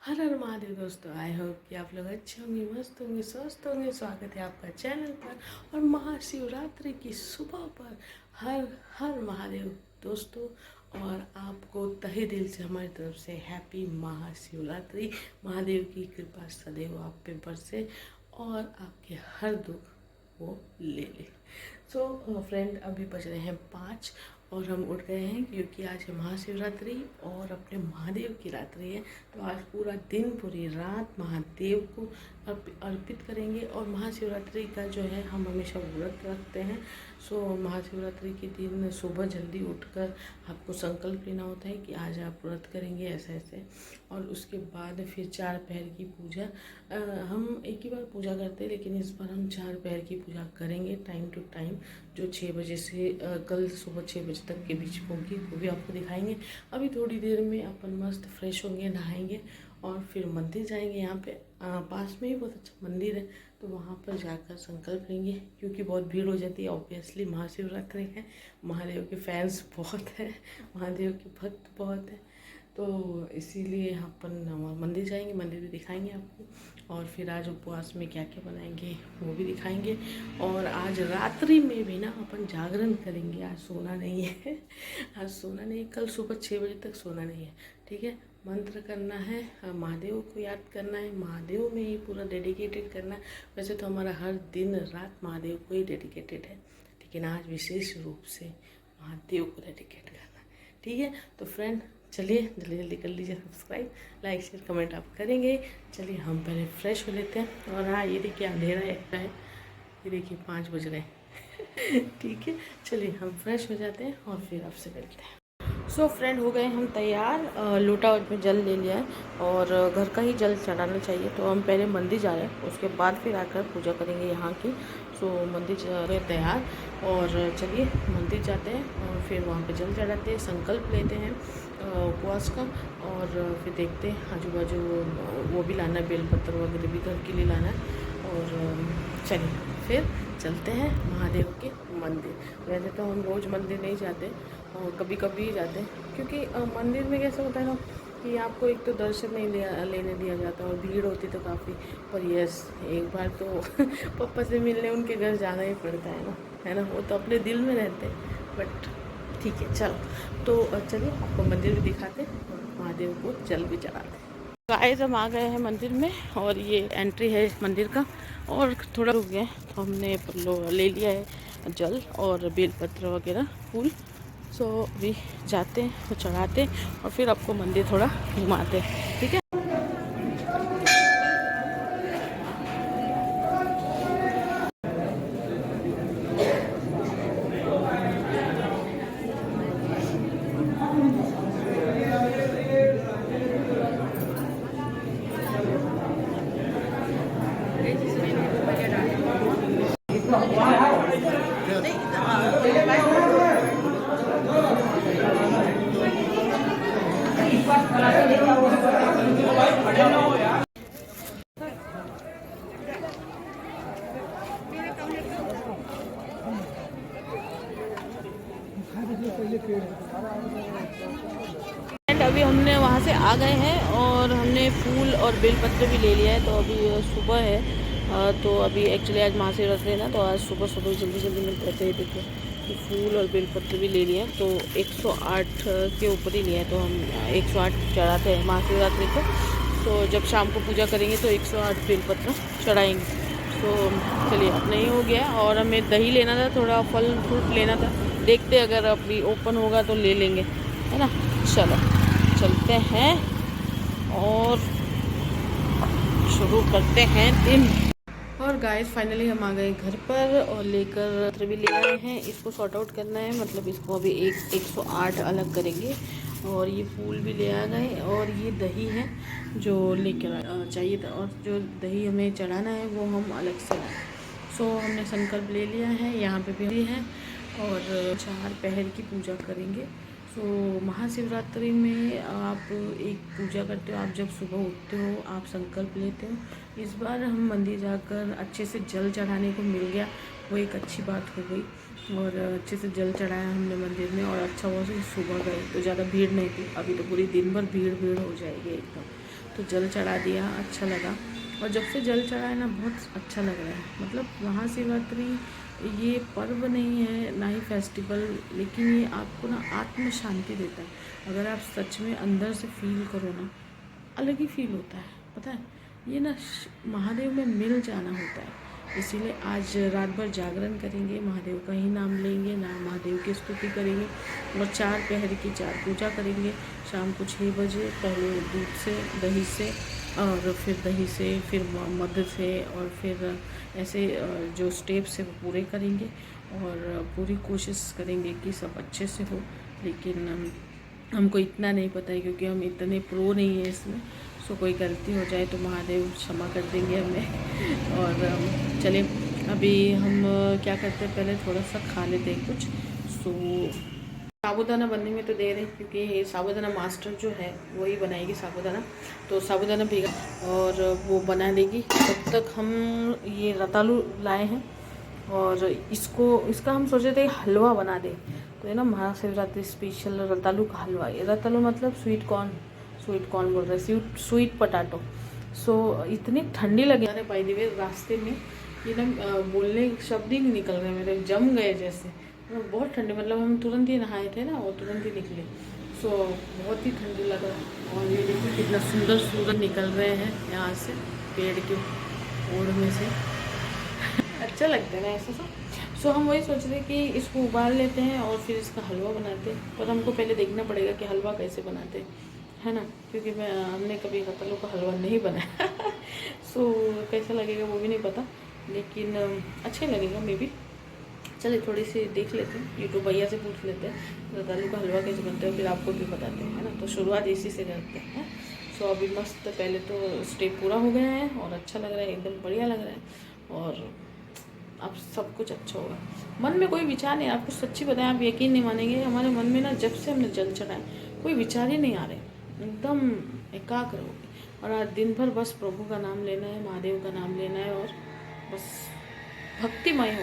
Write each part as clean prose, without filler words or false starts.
हर हर महादेव दोस्तों, I hope कि आप लोग अच्छे होंगे, मस्त होंगे, स्वस्थ होंगे। स्वागत है आपका चैनल पर और महाशिवरात्रि की सुबह पर। हर हर महादेव दोस्तों, और आपको तहे दिल से हमारी तरफ से हैप्पी महाशिवरात्रि। महादेव की कृपा सदैव आप पे बरसे और आपके हर दुख वो ले ले। सो फ्रेंड, अभी बज रहे हैं 5 और हम उठ गए हैं क्योंकि आज है महाशिवरात्रि और अपने महादेव की रात्रि है। तो आज पूरा दिन पूरी रात महादेव को अर्पित करेंगे। और महाशिवरात्रि का जो है हम हमेशा व्रत रखते हैं। सो महाशिवरात्रि के दिन सुबह जल्दी उठकर आपको संकल्प लेना होता है कि आज आप व्रत करेंगे ऐसे ऐसे। और उसके बाद फिर 4 पहर की पूजा, हम एक ही बार पूजा करते हैं लेकिन इस बार हम 4 पहर की पूजा करेंगे टाइम टू टाइम, जो 6 बजे से कल सुबह 6 बजे तक के बीच होगी, वो भी आपको दिखाएंगे। अभी थोड़ी देर में अपन मस्त फ्रेश होंगे, नहाएंगे और फिर मंदिर जाएंगे। यहाँ पे पास में ही बहुत अच्छा मंदिर है, तो वहाँ पर जाकर संकल्प लेंगे क्योंकि बहुत भीड़ हो जाती है। ऑब्वियसली महाशिवरात्रि है, महादेव के फैंस बहुत हैं, महादेव के भक्त बहुत हैं, तो इसीलिए अपन मंदिर जाएंगे, मंदिर भी दिखाएंगे आपको। और फिर आज उपवास में क्या क्या बनाएंगे वो भी दिखाएंगे। और आज रात्रि में भी ना अपन जागरण करेंगे, आज सोना नहीं है। आज सोना नहीं है, कल सुबह 6 बजे तक सोना नहीं है, ठीक है। मंत्र करना है, महादेव को याद करना है, महादेव में ही पूरा डेडिकेटेड करना है। वैसे तो हमारा हर दिन रात महादेव को ही डेडिकेटेड है, लेकिन आज विशेष रूप से महादेव को डेडिकेट करना है, ठीक है। तो फ्रेंड चलिए जल्दी जल्दी कर लीजिए सब्सक्राइब, लाइक शेयर कमेंट आप करेंगे। चलिए हम पहले फ्रेश हो लेते हैं। और हाँ, ये देखिए अंधेरा है, ये देखिए 5 बज रहे हैं। ठीक है, चलिए हम फ्रेश हो जाते हैं और फिर आपसे मिलते हैं। सो फ्रेंड, हो गए हम तैयार। लोटा में जल ले लिया है और घर का ही जल चढ़ाना चाहिए, तो हम पहले मंदिर जा रहे हैं, उसके बाद फिर आकर पूजा करेंगे यहाँ की। सो मंदिर जा रहे तैयार और चलिए मंदिर जाते हैं और फिर वहाँ पे जल चढ़ाते हैं, संकल्प लेते हैं उपवास का। और फिर देखते हैं आजू बाजू वो भी लाना है, बेलपत्र वगैरह भी घर के लिए लाना है। और चलिए फिर चलते हैं महादेव के मंदिर। वैसे तो हम रोज़ मंदिर नहीं जाते और कभी कभी ही जाते हैं, क्योंकि मंदिर में कैसा होता है ना कि आपको एक तो दर्शन नहीं लेने दिया जाता और भीड़ होती तो काफ़ी। पर यस, एक बार तो पापा से मिलने उनके घर जाना ही पड़ता है ना, वो तो अपने दिल में रहते हैं। बट ठीक है, चलो तो चलिए आपको मंदिर भी दिखाते और महादेव को जल भी चढ़ाते। गाइस, हम आ गए हैं मंदिर में और ये एंट्री है मंदिर का। और थोड़ा रुक गए तो हमने ले लिया है जल और बेलपत्र वगैरह फूल। सो अभी जाते हैं तो चढ़ाते हैं और फिर आपको मंदिर थोड़ा घुमाते हैं, ठीक है। एंड अभी हमने वहाँ से आ गए हैं और हमने फूल और बेलपत्र भी ले लिया है। तो अभी सुबह है, तो अभी एक्चुअली आज महाशिवरात्रि है ना, तो आज सुबह सुबह जल्दी जल्दी मिल जाते हैं। देखिए कि फूल और बेलपत्र भी ले लिए, तो 108 के ऊपर ही लिया है। तो हम 108 चढ़ाते हैं महाशिवरात्रि को। तो जब शाम को पूजा करेंगे तो 108 बेलपत्र चढ़ाएंगे। तो चलिए अब नहीं हो गया। और हमें दही लेना था, थोड़ा फल फ्रूट लेना था, देखते अगर अभी ओपन होगा तो ले लेंगे, है ना। चलो चलते हैं और शुरू करते हैं दिन। और गाइस फाइनली हम आ गए घर पर और लेकर भी ले आए हैं। इसको सॉर्ट आउट करना है, मतलब इसको अभी 108 अलग करेंगे। और ये फूल भी ले आ गए और ये दही है जो लेकर चाहिए था, और जो दही हमें चढ़ाना है वो हम अलग से लाए। सो हमने संकल्प ले लिया है, यहाँ पे भी है और 4 पहर की पूजा करेंगे। सो महाशिवरात्रि में आप एक पूजा करते हो, आप जब सुबह उठते हो आप संकल्प लेते हो। इस बार हम मंदिर जाकर अच्छे से जल चढ़ाने को मिल गया, वो एक अच्छी बात हो गई। और अच्छे से जल चढ़ाया हमने मंदिर में और अच्छा हुआ से सुबह गए तो ज़्यादा भीड़ नहीं थी। अभी तो पूरी दिन भर भीड़ हो जाएगी एकदम। तो जल चढ़ा दिया, अच्छा लगा। और जब से जल चढ़ा है ना बहुत अच्छा लग रहा है। मतलब महाशिवरात्रि ये पर्व नहीं है ना ही फेस्टिवल, लेकिन ये आपको ना आत्म शांति देता है। अगर आप सच में अंदर से फील करो ना, अलग ही फील होता है। पता है ये ना महादेव में मिल जाना होता है। इसीलिए आज रात भर जागरण करेंगे, महादेव का ही नाम लेंगे, ना महादेव की स्तुति करेंगे और 4 पहर की 4 पूजा करेंगे। शाम को 6 बजे पहले दूध से, दही से, और फिर दही से, फिर मध से, और फिर ऐसे जो स्टेप्स है वो पूरे करेंगे। और पूरी कोशिश करेंगे कि सब अच्छे से हो। लेकिन हमको इतना नहीं पता है क्योंकि हम इतने प्रो नहीं है इसमें। सो कोई गलती हो जाए तो महादेव क्षमा कर देंगे हमें। और चलिए अभी हम क्या करते हैं, पहले थोड़ा सा खा लेते हैं कुछ। सो साबूदाना बनने में तो देर है क्योंकि साबूदाना मास्टर जो है वही बनाएगी साबूदाना। तो साबूदाना भिगा और वो बना देगी। तब तक हम ये रतालू लाए हैं और इसका हम सोचे थे हलवा बना दें। तो ये ना महाशिवरात्रि स्पेशल रतालू का हलवा। ये रतालू मतलब स्वीट कॉर्न बोल रहे हैं, स्वीट पोटैटो। सो इतनी ठंडी लगी अरे बाय द वे रास्ते में ये ना बोलने शब्द ही नहीं निकल रहे मेरे, जम गए जैसे। बहुत ठंडी, मतलब हम तुरंत ही नहाए थे ना और तुरंत ही निकले। सो बहुत ही ठंडी लग रहा है। और ये देखिए कितना सुंदर सूरज निकल रहे हैं यहाँ से पेड़ के ओर में से। अच्छा लगता है ना ऐसा सब। सो हम वही सोच रहे कि इसको उबाल लेते हैं और फिर इसका हलवा बनाते हैं। पर हमको पहले देखना पड़ेगा कि हलवा कैसे बनाते हैं, है ना, क्योंकि हमने कभी रतालू का हलवा नहीं बनाया। सो कैसा लगेगा वो भी नहीं पता, लेकिन अच्छा लगेगा मे बी। चलिए थोड़ी सी देख लेते हैं, यूट्यूब भैया से पूछ लेते हैं रतालू का हलवा कैसे बनता है, फिर आपको भी बताते हैं, है ना। तो शुरुआत इसी से करते हैं। सो अभी मस्त पहले तो स्टेप पूरा हो गया है और अच्छा लग रहा है, एकदम बढ़िया लग रहा है। और अब सब कुछ अच्छा होगा। मन में कोई विचार नहीं, आपको सच्ची बताएं, आप यकीन नहीं मानेंगे, हमारे मन में ना जब से हमने जल चढ़ाए कोई विचार ही नहीं आ रहे, एकदम एकाग्र हो गए। और आज दिन भर बस प्रभु का नाम लेना है, महादेव का नाम लेना है और बस भक्तिमय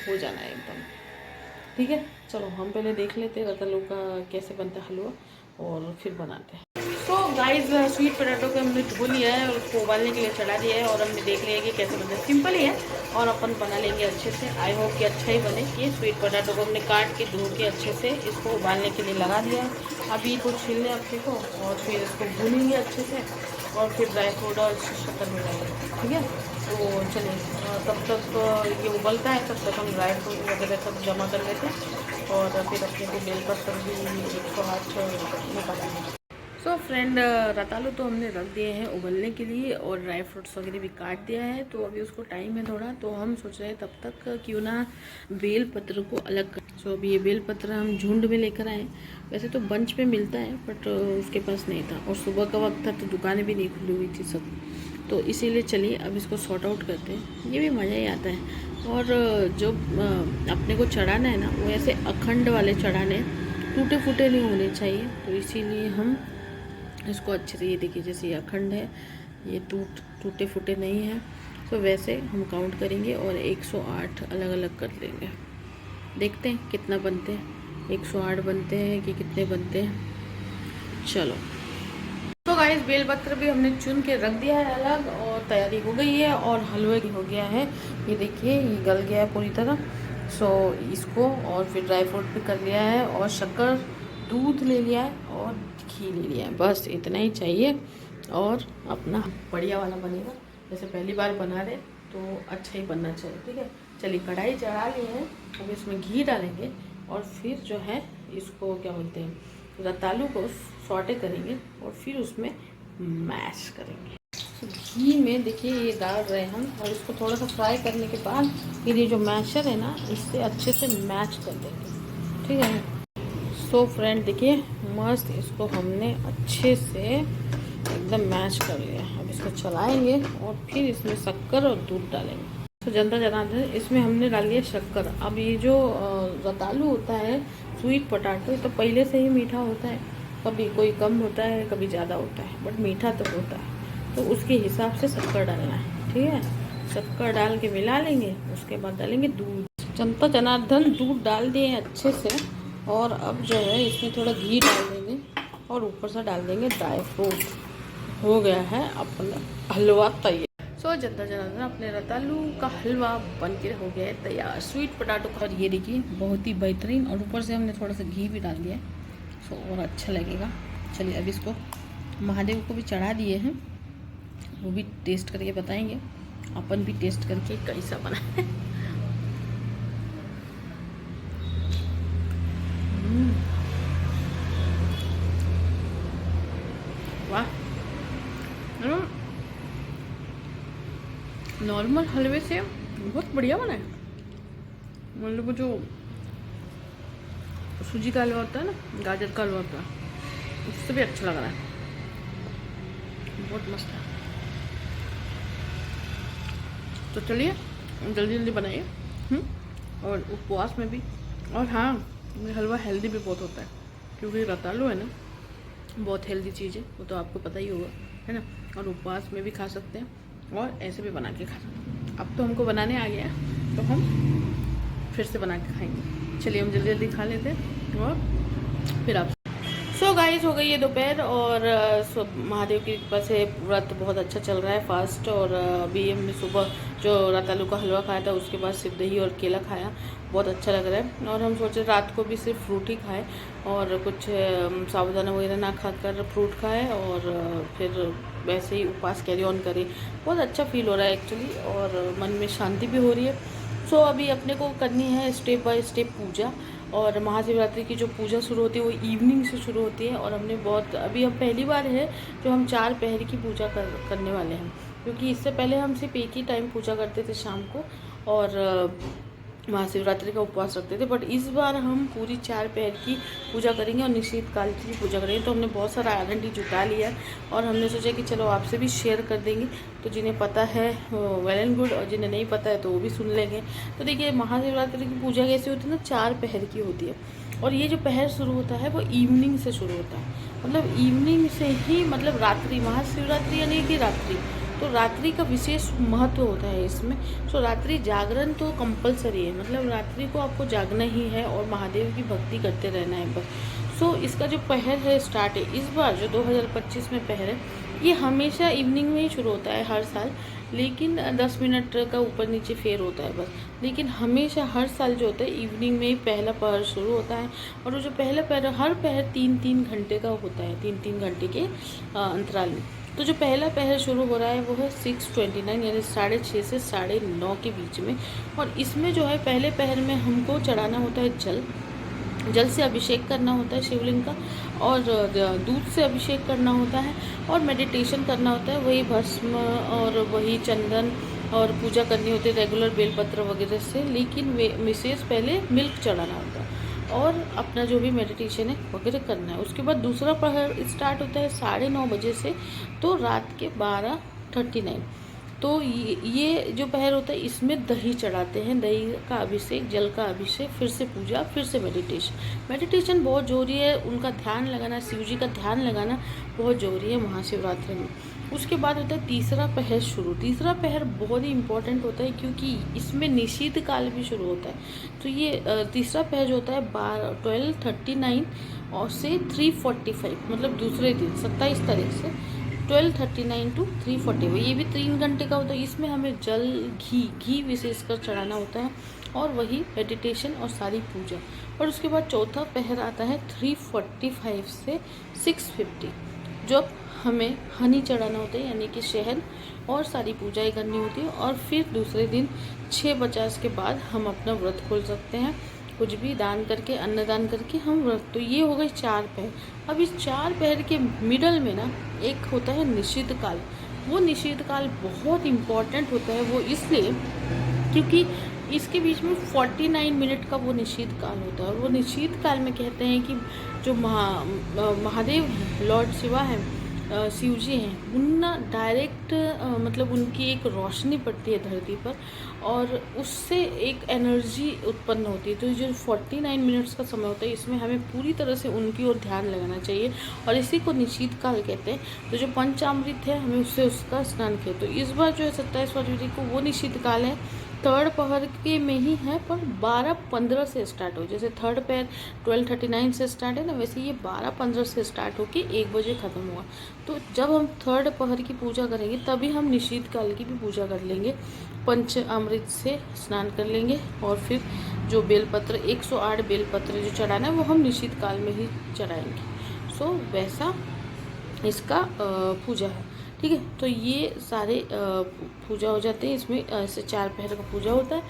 हो जाना है एकदम। ठीक है, चलो हम पहले देख लेते हैं रतालू का कैसे बनता है हलवा और फिर बनाते हैं। तो गाइस स्वीट पोटैटो को हमने धो लिया है और उसको उबालने के लिए चढ़ा दिया है और हमने देख लिया कि कैसे बनता है। सिंपल ही है और अपन बना लेंगे अच्छे से। आई होप कि अच्छा ही बने। कि स्वीट पोटैटो को हमने काट के धो के अच्छे से इसको उबालने के लिए लगा दिया है। अभी को छील लें अपने को और फिर इसको भूनेंगे अच्छे से और फिर ड्राई फ्रूट और शक्कर मिलाएंगे। ठीक है, तो चलिए तब तक ये उबलता है, तब तक हम ड्राई फ्रूट वगैरह सब जमा कर लेते हैं और फिर अपने को बेलपत्र भी 108 निकालेंगे। सो फ्रेंड रतालू तो हमने रख दिए हैं उबलने के लिए और ड्राई फ्रूट्स वगैरह भी काट दिया है। तो अभी उसको टाइम है थोड़ा, तो हम सोच रहे हैं तब तक क्यों ना बेल पत्र को अलग कर। सो अभी ये बेल पत्र हम झुंड में लेकर आए। वैसे तो बंच पे मिलता है बट उसके पास नहीं था और सुबह का वक्त था तो दुकानें भी नहीं खुली हुई थी सब, तो इसीलिए चलिए अब इसको सॉर्ट आउट करते हैं। ये भी मज़ा ही आता है। और जो अपने को चढ़ाना है ना वो ऐसे अखंड वाले चढ़ाने, टूटे फूटे नहीं होने चाहिए। तो इसीलिए हम इसको अच्छे से, ये देखिए जैसे ये अखंड है, ये टूटे फूटे नहीं है। तो वैसे हम काउंट करेंगे और 108 अलग अलग कर लेंगे। देखते हैं कितना बनते हैं, 108 बनते हैं कि कितने बनते हैं। चलो तो गाइस बेलपत्र भी हमने चुन के रख दिया है अलग और तैयारी हो गई है और हलवे हो गया है। ये देखिए ये गल गया है पूरी तरह। सो इसको और फिर ड्राई फ्रूट भी कर लिया है और शक्कर, दूध ले लिया है और घी ले लिया है। बस इतना ही चाहिए और अपना बढ़िया वाला बनेगा। जैसे पहली बार बना रहे तो अच्छा ही बनना चाहिए। ठीक है, चलिए कढ़ाई चढ़ा लिए हैं, अब इसमें घी डालेंगे और फिर जो है इसको क्या बोलते हैं, रतालू को सॉटे करेंगे और फिर उसमें मैश करेंगे। तो घी में देखिए ये डाल रहे हैं हम और इसको थोड़ा सा फ्राई करने के बाद फिर ये जो मैशर है ना इससे अच्छे से मैश कर देंगे। ठीक है, सो फ्रेंड देखिए मस्त इसको हमने अच्छे से एकदम मैश कर लिया। अब इसको चलाएंगे और फिर इसमें शक्कर और दूध डालेंगे। तो जनता जनार्दन इसमें हमने डाल दिया शक्कर। अब ये जो रतालू होता है स्वीट पोटैटो तो पहले से ही मीठा होता है, कभी कोई कम होता है कभी ज़्यादा होता है बट मीठा तो होता है। तो उसके हिसाब से शक्कर डालना है। ठीक है, शक्कर डाल के मिला लेंगे, उसके बाद डालेंगे दूध। जनता जनार्दन दूध डाल दिए अच्छे से और अब जो है इसमें थोड़ा घी डाल देंगे और ऊपर से डाल देंगे ड्राई फ्रूट। हो गया है अपना हलवा तैयार। सो जनता जनार्दन अपने रतालू का हलवा बन के हो गया है तैयार। स्वीट पोटैटो का, और ये देखिए बहुत ही बेहतरीन, और ऊपर से हमने थोड़ा सा घी भी डाल दिया है सो और अच्छा लगेगा। चलिए अब इसको महादेव को भी चढ़ा दिए हैं, वो भी टेस्ट करके बताएंगे, अपन भी टेस्ट करके कैसा बना है। वाह, नॉर्मल हलवे से बहुत बढ़िया बना है। मतलब वो जो सूजी का हलवा होता है ना, गाजर का हलवा होता है, उससे भी अच्छा लग रहा है, बहुत मस्त है। तो चलिए जल्दी जल्दी बनाइए। और उपवास में भी, और हाँ ये हलवा हेल्दी भी बहुत होता है, क्योंकि रतालू है ना बहुत हेल्दी चीज़ है, वो तो आपको पता ही होगा, है ना। और उपवास में भी खा सकते हैं और ऐसे भी बना के खा सकते हैं। अब तो हमको बनाने आ गया है, तो हम फिर से बना के खाएंगे। चलिए हम जल्दी जल्दी खा लेते हैं और फिर आप। सो गाइस हो गई है दोपहर, और महादेव की कृपा से व्रत बहुत अच्छा चल रहा है, फास्ट। और अभी हमने सुबह जो रतालू का हलवा खाया था, उसके बाद सिर्फ दही और केला खाया, बहुत अच्छा लग रहा है। और हम सोचे रात को भी सिर्फ फ्रूट ही खाएं और कुछ साबुदाना वगैरह ना खाकर फ्रूट खाएं, और फिर वैसे ही उपवास कैरी ऑन करें। बहुत अच्छा फील हो रहा है एक्चुअली, और मन में शांति भी हो रही है। सो अभी अपने को करनी है स्टेप बाय स्टेप पूजा, और महाशिवरात्रि की जो पूजा शुरू होती है वो इवनिंग से शुरू होती है। और हमने बहुत, अभी हम पहली बार है जो हम 4 पहर की पूजा करने वाले हैं, क्योंकि इससे पहले हम सिर्फ एक ही टाइम पूजा करते थे शाम को, और महाशिवरात्रि का उपवास रखते थे। बट इस बार हम पूरी 4 पहर की पूजा करेंगे और निश्चित काल की पूजा करेंगे। तो हमने बहुत सारा आयरन टी जुटा लिया, और हमने सोचा कि चलो आपसे भी शेयर कर देंगे, तो जिन्हें पता है वेल एंड गुड, और जिन्हें नहीं पता है तो वो भी सुन लेंगे। तो देखिए महाशिवरात्रि की पूजा कैसे होती है ना, 4 पहर की होती है, और ये जो पहर शुरू होता है वो इवनिंग से शुरू होता है। मतलब इवनिंग से ही, मतलब रात्रि, महाशिवरात्रि यानी कि रात्रि, तो रात्रि का विशेष महत्व होता है इसमें। सो रात्रि जागरण तो कंपलसरी है, मतलब रात्रि को आपको जागना ही है और महादेव की भक्ति करते रहना है बस। सो इसका जो पहर है स्टार्ट है इस बार, जो 2025 में पहर है, ये हमेशा इवनिंग में ही शुरू होता है हर साल, लेकिन 10 मिनट का ऊपर नीचे फेर होता है बस। लेकिन हमेशा हर साल जो होता है इवनिंग में ही पहला पहर शुरू होता है, और वो जो पहला पहर, हर पहर 3-3 घंटे का होता है, 3-3 घंटे के अंतराल में। तो जो पहला पहर शुरू हो रहा है वो है 6:29, यानी 6:30 से 9:30 के बीच में। और इसमें जो है पहले पहर में हमको चढ़ाना होता है जल से अभिषेक करना होता है शिवलिंग का, और दूध से अभिषेक करना होता है, और मेडिटेशन करना होता है, वही भस्म और वही चंदन, और पूजा करनी होती है रेगुलर बेलपत्र वगैरह से। लेकिन विशेष पहले मिल्क चढ़ाना होता है, और अपना जो भी मेडिटेशन है वगैरह करना है। उसके बाद दूसरा पहर स्टार्ट होता है 9:30 बजे से, तो रात के 12:39। तो ये जो पहर होता है इसमें दही चढ़ाते हैं, दही का अभिषेक, जल का अभिषेक, फिर से पूजा, फिर से मेडिटेशन बहुत जरूरी है। उनका ध्यान लगाना, शिव जी का ध्यान लगाना बहुत जरूरी है महाशिवरात्रि में। उसके बाद होता है तीसरा पहर शुरू। तीसरा पहर बहुत ही इम्पोर्टेंट होता है, क्योंकि इसमें निशीथ काल भी शुरू होता है। तो ये तीसरा पहर जो होता है 12:39 और से 3:45, मतलब दूसरे दिन 27 तारीख से 12:39 to 3:40, ये भी 3 घंटे का होता है। इसमें हमें जल, घी विशेषकर चढ़ाना होता है, और वही मेडिटेशन और सारी पूजा। और उसके बाद चौथा पहर आता है 3:45 से 6:50, जब हमें हनी चढ़ाना होता है, यानी कि शहद, और सारी पूजाएं करनी होती है। और फिर दूसरे दिन 6:50 के बाद हम अपना व्रत खोल सकते हैं, कुछ भी दान करके, अन्नदान करके हम व्रत। तो ये हो गई 4 पहर। अब इस 4 पहर के मिडल में ना एक होता है निषिद्ध काल। वो निषिद्ध काल बहुत इम्पॉर्टेंट होता है, वो इसलिए क्योंकि इसके बीच में 49 मिनट का वो निषिद्ध काल होता है। और वो निषिद्ध काल में कहते हैं कि जो महादेव हैं, लॉर्ड शिवा हैं, शिव जी हैं, उनना डायरेक्ट मतलब उनकी एक रोशनी पड़ती है धरती पर, और उससे एक एनर्जी उत्पन्न होती है। तो जो 49 मिनट्स का समय होता है, इसमें हमें पूरी तरह से उनकी ओर ध्यान लगाना चाहिए, और इसी को निषिद्ध काल कहते हैं। तो जो पंचामृत है, हमें उससे उसका स्नान किया। तो इस बार जो है 27 फरवरी को वो निषिद्ध काल है, थर्ड पहर के में ही है, पर 12:15 से स्टार्ट हो। जैसे थर्ड पहर 12:39 से स्टार्ट है ना, वैसे ये 12:15 से स्टार्ट होके 1 बजे ख़त्म हुआ। तो जब हम थर्ड पहर की पूजा करेंगे तभी हम निशीत काल की भी पूजा कर लेंगे। पंच अमृत से स्नान कर लेंगे और फिर जो बेलपत्र 108 बेलपत्र जो चढ़ाना है वो हम निशीत काल में ही चढ़ाएंगे। सो वैसा इसका पूजा है। ठीक है, तो ये सारे पूजा हो जाते हैं। इसमें ऐसे 4 पहर का पूजा होता है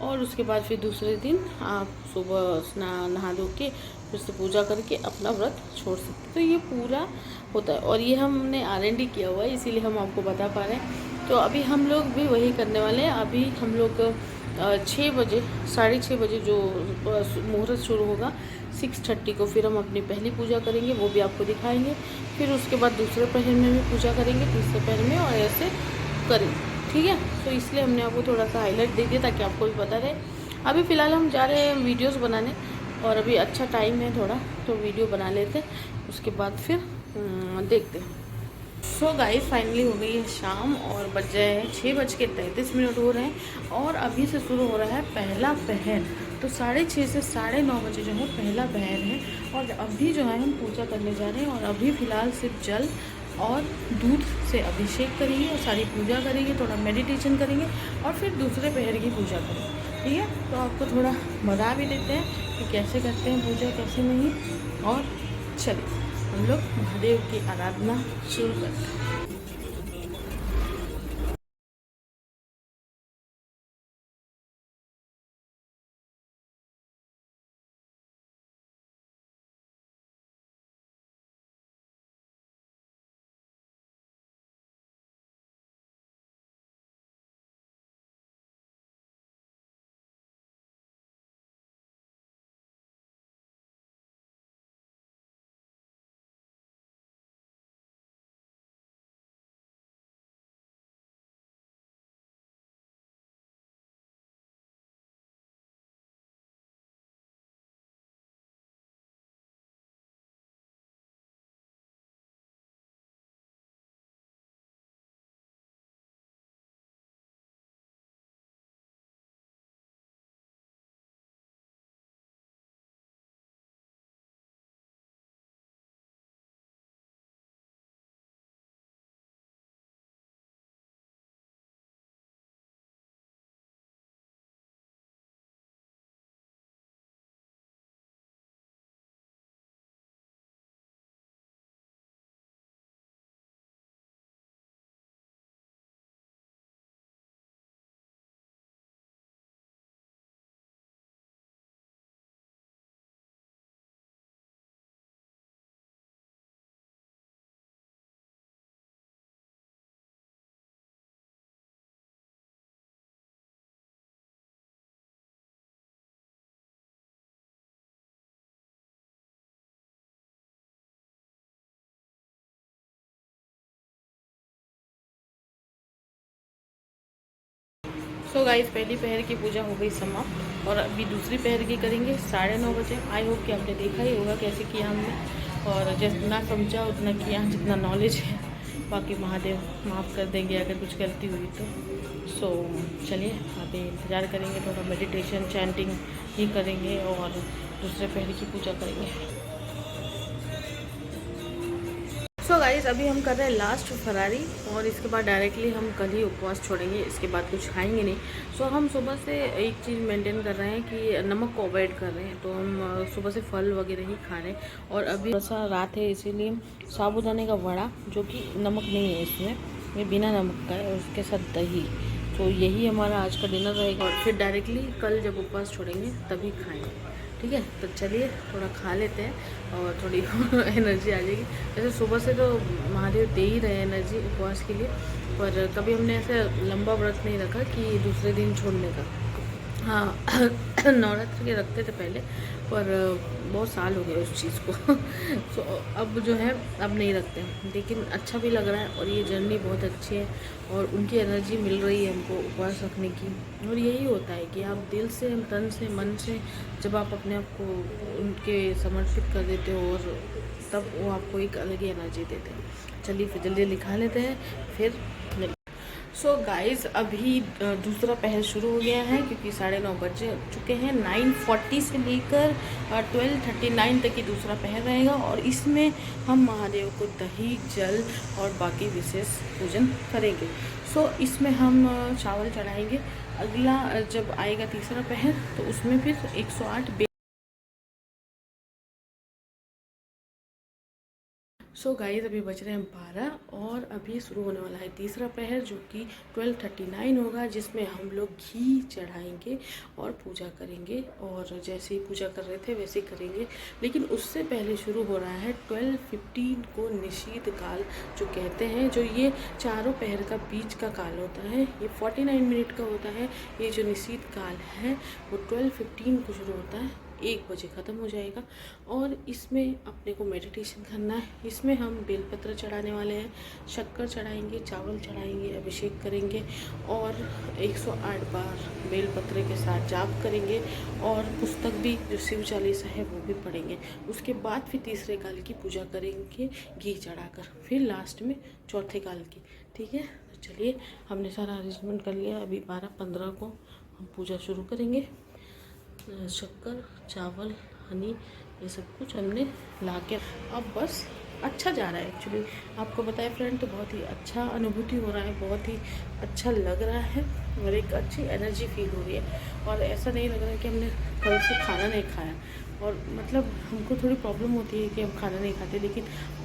और उसके बाद फिर दूसरे दिन आप सुबह नहा धो के फिर से पूजा करके अपना व्रत छोड़ सकते हैं। तो ये पूरा होता है और ये हमने R&D किया हुआ है, इसीलिए हम आपको बता पा रहे हैं। तो अभी हम लोग भी वही करने वाले हैं। अभी हम लोग 6 बजे 6:30 बजे जो मुहूर्त शुरू होगा 6:30 को, फिर हम अपनी पहली पूजा करेंगे, वो भी आपको दिखाएंगे। फिर उसके बाद दूसरे पहर में भी पूजा करेंगे, तीसरे पहर में, और ऐसे करेंगे। ठीक है, तो इसलिए हमने आपको थोड़ा सा हाईलाइट दे दिया ताकि आपको भी पता रहे। अभी फ़िलहाल हम जा रहे हैं वीडियोस बनाने और अभी अच्छा टाइम है थोड़ा, तो वीडियो बना लेते हैं, उसके बाद फिर देखते हैं। सो गाइस फाइनली हो गई है शाम और बज गए हैं 6:33 हो रहे हैं और अभी से शुरू हो रहा है पहला पहर। तो 6:30 से 9:30 बजे जो है पहला पहर है और अभी जो है हम पूजा करने जा रहे हैं। और अभी फ़िलहाल सिर्फ जल और दूध से अभिषेक करेंगे और सारी पूजा करेंगे, थोड़ा मेडिटेशन करेंगे और फिर दूसरे पहर की पूजा करेंगे। ठीक है, तो आपको थोड़ा बता भी देते हैं कि कैसे करते हैं पूजा, कैसे नहीं। और चलिए हम लोग महादेव की आराधना शुरू करते हैं। सो गाइस पहली पहर की पूजा हो गई समाप्त और अभी दूसरी पहर की करेंगे 9:30 बजे। आई होप कि आपने देखा ही होगा कैसे किया हमने, और जितना समझा उतना किया, जितना नॉलेज है। बाकी महादेव माफ़ कर देंगे अगर कुछ गलती हुई तो। सो चलिए अभी इंतज़ार करेंगे, थोड़ा मेडिटेशन चैंटिंग ही करेंगे और दूसरे पहर की पूजा करेंगे। सो गाइस अभी हम कर रहे हैं लास्ट फरारी और इसके बाद डायरेक्टली हम कल ही उपवास छोड़ेंगे, इसके बाद कुछ खाएंगे नहीं। सो हम सुबह से एक चीज़ मेंटेन कर रहे हैं कि नमक को अवॉइड कर रहे हैं, तो हम सुबह से फल वगैरह ही खा रहे हैं। और अभी थोड़ा रात है इसीलिए साबूदाने का वड़ा, जो कि नमक नहीं है इसमें, ये बिना नमक का है, और उसके साथ दही। तो यही हमारा आज का डिनर रहेगा और फिर डायरेक्टली कल जब उपवास छोड़ेंगे तभी खाएँगे। ठीक है, तो चलिए थोड़ा खा लेते हैं और थोड़ी एनर्जी आ जाएगी। वैसे सुबह से तो महादेव दे ही रहे एनर्जी उपवास के लिए, पर कभी हमने ऐसे लंबा व्रत नहीं रखा कि दूसरे दिन छोड़ने का। हाँ नवरात्र के रखते थे पहले, पर बहुत साल हो गए उस चीज़ को तो अब जो है अब नहीं रखते, लेकिन अच्छा भी लग रहा है और ये जर्नी बहुत अच्छी है और उनकी एनर्जी मिल रही है हमको उपवास रखने की। और यही होता है कि आप दिल से, तन से, मन से जब आप अपने आप को उनके समर्पित कर देते हो और तब वो आपको एक अलग ही एनर्जी देते हैं। चलिए फिर जल्दी लिखा लेते हैं, फिर सो गाइस अभी दूसरा पहर शुरू हो गया है क्योंकि 9:30 बज चुके हैं। 9:40 से लेकर 12:39 तक ही दूसरा पहर रहेगा और इसमें हम महादेव को दही जल और बाकी विशेष पूजन करेंगे। सो इसमें हम चावल चढ़ाएंगे। अगला जब आएगा तीसरा पहर तो उसमें फिर 108 सो गाइस अभी बज रहे हैं 12 और अभी शुरू होने वाला है तीसरा पहर जो कि 12:39 होगा, जिसमें हम लोग घी चढ़ाएंगे और पूजा करेंगे। और जैसे ही पूजा कर रहे थे वैसे ही करेंगे, लेकिन उससे पहले शुरू हो रहा है 12:15 को निशीत काल जो कहते हैं। जो ये चारों पहर का बीच का काल होता है, ये 49 मिनट का होता है। ये जो निशीत काल है वो 12:15 को शुरू होता है, 1 बजे ख़त्म हो जाएगा। और इसमें अपने को मेडिटेशन करना है। इसमें हम बेलपत्र चढ़ाने वाले हैं, शक्कर चढ़ाएंगे, चावल चढ़ाएंगे, अभिषेक करेंगे और 108 बार बेलपत्र के साथ जाप करेंगे और पुस्तक भी जो शिव चालीसा है वो भी पढ़ेंगे। उसके बाद फिर तीसरे काल की पूजा करेंगे घी चढ़ाकर, फिर लास्ट में चौथे काल की। ठीक है, तो चलिए हमने सारा अरेंजमेंट कर लिया। अभी 12:15 को हम पूजा शुरू करेंगे। शक्कर, चावल, हनी, ये सब कुछ हमने ला के अब बस अच्छा जा रहा है। एक्चुअली आपको बताया फ्रेंड, तो बहुत ही अच्छा अनुभूति हो रहा है, बहुत ही अच्छा लग रहा है और एक अच्छी एनर्जी फील हो रही है। और ऐसा नहीं लग रहा है कि हमने कल से खाना नहीं खाया। और मतलब हमको थोड़ी प्रॉब्लम होती है कि हम खाना नहीं खाते, लेकिन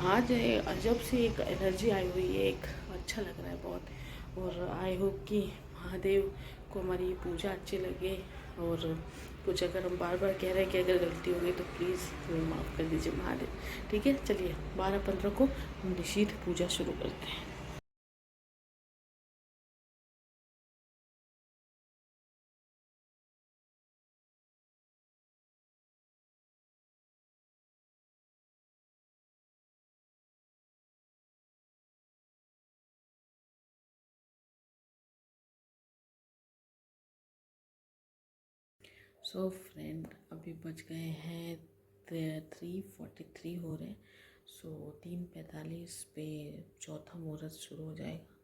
आज अजब सी एक एनर्जी आई हुई है, एक अच्छा लग रहा है बहुत। और आई होप कि महादेव को हमारी ये पूजा अच्छी लगे। और कुछ अगर हम बार बार कह रहे हैं कि अगर गलती हो गई तो प्लीज़ हमें माफ़ कर दीजिए महादेव। ठीक है, चलिए 12:15 को हम निशीथ पूजा शुरू करते हैं। सो फ्रेंड अभी बज गए हैं 3:43 हो रहे हैं। सो 3:45 पे चौथा मुहूर्त शुरू हो जाएगा,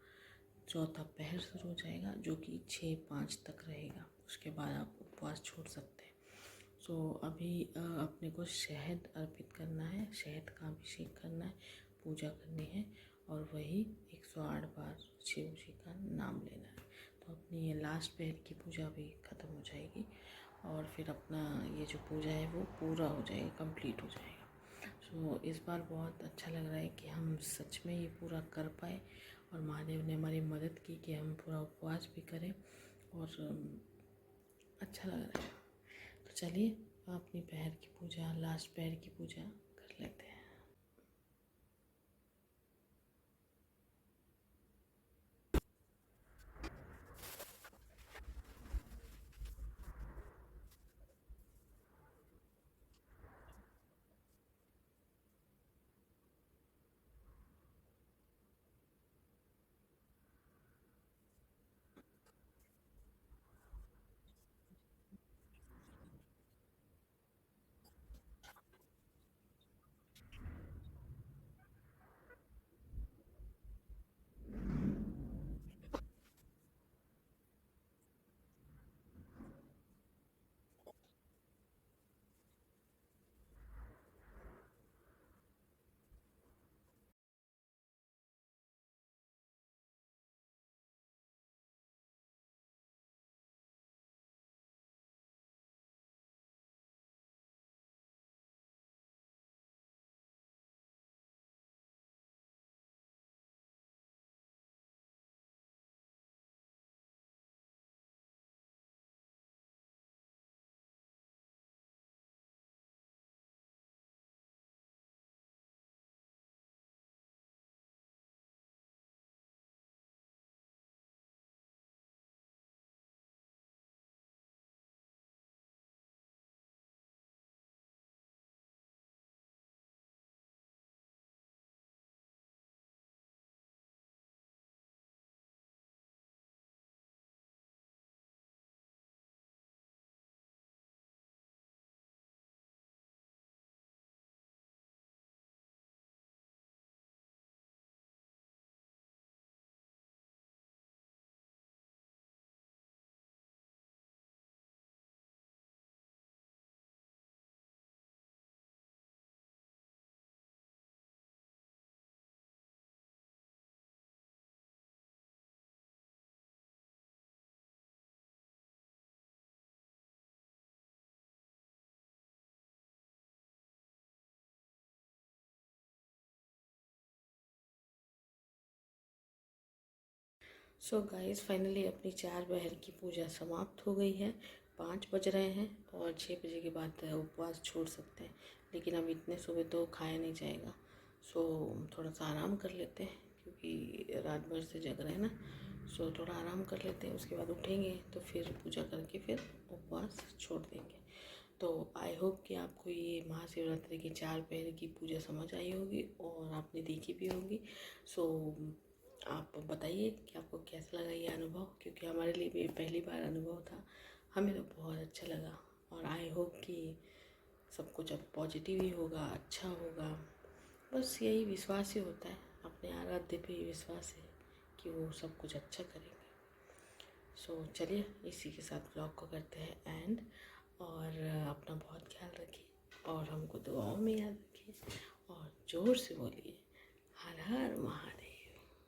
चौथा पहर शुरू हो जाएगा जो कि 6:05 तक रहेगा। उसके बाद आप उपवास छोड़ सकते हैं। सो अभी अपने को शहद अर्पित करना है, शहद का अभिषेक करना है, पूजा करनी है और वही 108 बार शिव जी का नाम लेना है। तो अपनी ये लास्ट पहर की पूजा भी ख़त्म हो जाएगी और फिर अपना ये जो पूजा है वो पूरा हो जाएगा, कंप्लीट हो जाएगा। सो इस बार बहुत अच्छा लग रहा है कि हम सच में ये पूरा कर पाए और महादेव ने हमारी मदद की कि हम पूरा उपवास भी करें और अच्छा लग रहा है। तो चलिए अपनी पैर की पूजा, लास्ट पैर की पूजा कर लेते हैं। सो गाइस फाइनली अपनी 4 पहर की पूजा समाप्त हो गई है। 5 बज रहे हैं और 6 बजे के बाद उपवास छोड़ सकते हैं, लेकिन अब इतने सुबह तो खाया नहीं जाएगा। सो थोड़ा सा आराम कर लेते हैं क्योंकि रात भर से जग रहे हैं ना। सो थोड़ा आराम कर लेते हैं, उसके बाद उठेंगे तो फिर पूजा करके फिर उपवास छोड़ देंगे। तो आई होप कि आपको ये महाशिवरात्रि की 4 पहर की पूजा समझ आई होगी और आपने देखी भी होगी। सो आप बताइए कि आपको कैसा लगा ये अनुभव, क्योंकि हमारे लिए भी पहली बार अनुभव था। हमें तो बहुत अच्छा लगा और आई होप कि सब कुछ अब पॉजिटिव ही होगा, अच्छा होगा। बस यही विश्वास ही होता है, अपने आराध्य पे ही विश्वास है कि वो सब कुछ अच्छा करेंगे। सो चलिए इसी के साथ ब्लॉग को करते हैं एंड, और अपना बहुत ख्याल रखिए और हमको दुआओं में याद रखिए और ज़ोर से बोलिए हर हर महादेव।